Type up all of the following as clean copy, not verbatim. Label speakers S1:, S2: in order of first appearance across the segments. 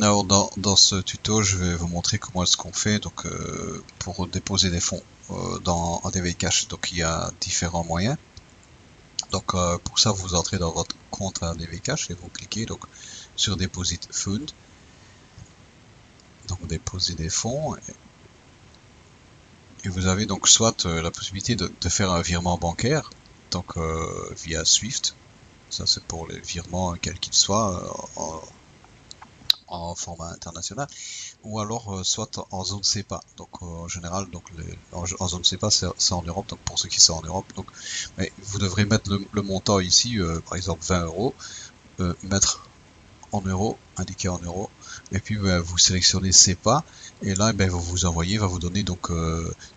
S1: Alors dans ce tuto, je vais vous montrer comment est-ce qu'on fait donc pour déposer des fonds dans ADV Cash. Donc il y a différents moyens. Donc pour ça, vous entrez dans votre compte ADV Cash et vous cliquez donc sur Deposit Fund. Donc déposer des fonds. Et vous avez donc soit la possibilité de faire un virement bancaire, donc via Swift. Ça c'est pour les virements quels qu'ils soient en format international, ou alors soit en zone CEPA. Donc en général, donc en zone CEPA, c'est en Europe. Donc pour ceux qui sont en Europe, donc mais vous devrez mettre le montant ici, par exemple 20 euros, mettre en euros, indiqué en euros, et puis vous sélectionnez CEPA, et là vous envoyez, va vous donner donc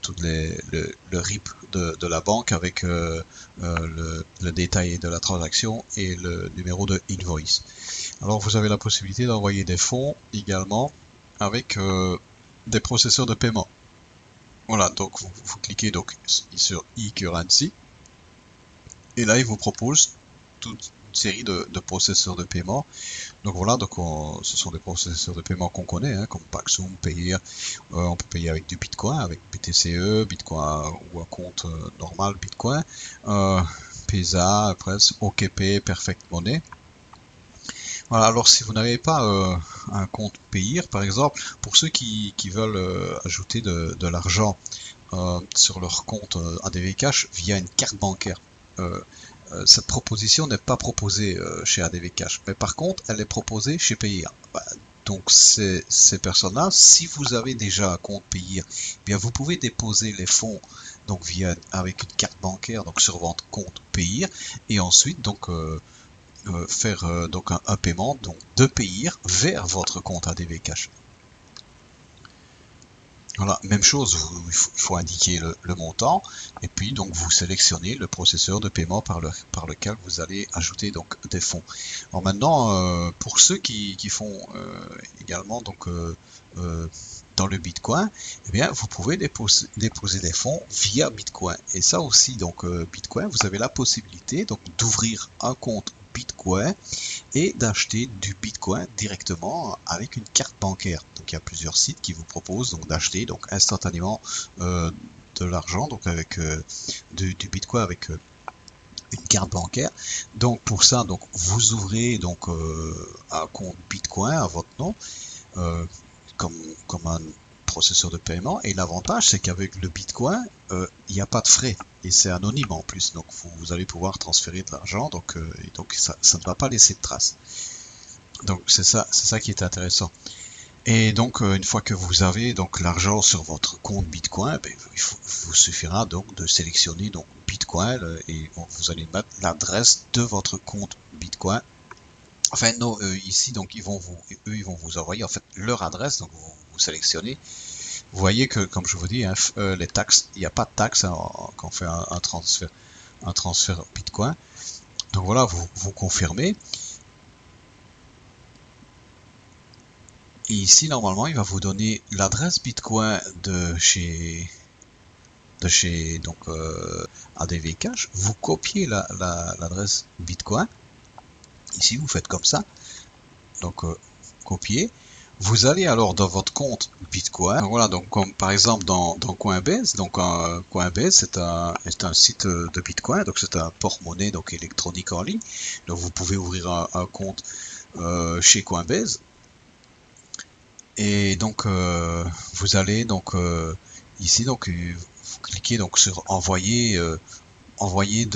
S1: tout le RIP de la banque avec le détail de la transaction et le numéro de invoice. Alors vous avez la possibilité d'envoyer des fonds également avec des processeurs de paiement. Voilà, donc vous cliquez donc sur e-currency, et là il vous propose toute une série de processeurs de paiement. Donc voilà, donc ce sont des processeurs de paiement qu'on connaît, hein, comme Paxum, Payeer. On peut payer avec du Bitcoin, avec BTCE, Bitcoin ou un compte normal Bitcoin, Pesa, Press, OKP, Perfect Money. Voilà, alors si vous n'avez pas un compte Payeer, par exemple, pour ceux qui veulent ajouter de l'argent sur leur compte ADV Cash via une carte bancaire, cette proposition n'est pas proposée chez ADV Cash, mais par contre, elle est proposée chez Payeer. Donc ces personnes-là, si vous avez déjà un compte Payeer, eh bien vous pouvez déposer les fonds donc avec une carte bancaire donc sur votre compte Payeer, et ensuite donc faire donc un paiement donc de Payeer vers votre compte ADV Cash. Voilà, même chose, il faut indiquer le montant, et puis donc vous sélectionnez le processeur de paiement par lequel vous allez ajouter donc des fonds. Alors maintenant, pour ceux qui font également donc dans le Bitcoin, eh bien vous pouvez déposer des fonds via Bitcoin. Et ça aussi, donc Bitcoin, vous avez la possibilité donc d'ouvrir un compte Bitcoin et d'acheter du Bitcoin directement avec une carte bancaire. Donc il y a plusieurs sites qui vous proposent donc d'acheter donc instantanément de l'argent, donc avec du Bitcoin avec une carte bancaire. Donc pour ça, donc vous ouvrez donc un compte Bitcoin à votre nom, euh, comme un processeur de paiement, et l'avantage c'est qu'avec le Bitcoin il n'y a pas de frais et c'est anonyme en plus, donc vous allez pouvoir transférer de l'argent, donc ça ne va pas laisser de traces. Donc c'est ça qui est intéressant. Et donc une fois que vous avez donc l'argent sur votre compte Bitcoin, vous suffira donc de sélectionner donc Bitcoin et vous allez mettre l'adresse de votre compte Bitcoin. Enfin non, ici donc ils vont vous envoyer en fait leur adresse, donc vous sélectionnez. Vous voyez que comme je vous dis, hein, les taxes, il n'y a pas de taxes hein, quand on fait un transfert Bitcoin. Donc voilà, vous confirmez. Et ici, normalement, il va vous donner l'adresse Bitcoin de chez donc ADV Cash. Vous copiez l'adresse Bitcoin. Ici, vous faites comme ça. Donc, copier. Vous allez alors dans votre compte Bitcoin. Donc, voilà, donc comme par exemple dans Coinbase. Donc Coinbase c'est un site de Bitcoin. Donc c'est un porte-monnaie donc électronique en ligne. Donc vous pouvez ouvrir un compte chez Coinbase. Et donc vous allez donc ici donc vous cliquez donc sur envoyer envoyer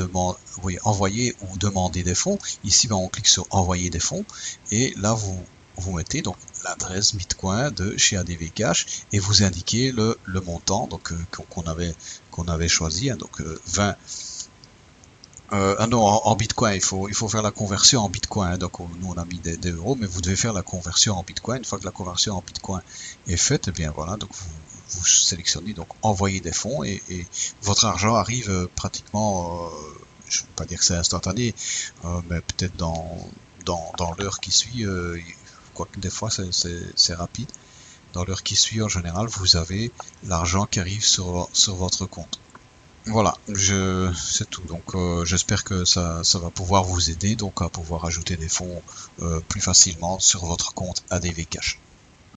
S1: ou demander des fonds. Ici on clique sur envoyer des fonds et là vous mettez donc l'adresse Bitcoin de chez ADV Cash et vous indiquez le montant donc qu'on avait choisi, hein, donc 20. Ah non, en Bitcoin, il faut faire la conversion en Bitcoin, hein. Donc nous on a mis des euros, mais vous devez faire la conversion en Bitcoin. Une fois que la conversion en Bitcoin est faite, et bien voilà, donc vous sélectionnez donc envoyer des fonds et votre argent arrive pratiquement, je ne veux pas dire que c'est instantané, mais peut-être dans l'heure qui suit, quoique des fois c'est rapide. Dans l'heure qui suit, en général, vous avez l'argent qui arrive sur votre compte. Voilà, c'est tout. Donc j'espère que ça va pouvoir vous aider donc à pouvoir ajouter des fonds plus facilement sur votre compte ADV Cash.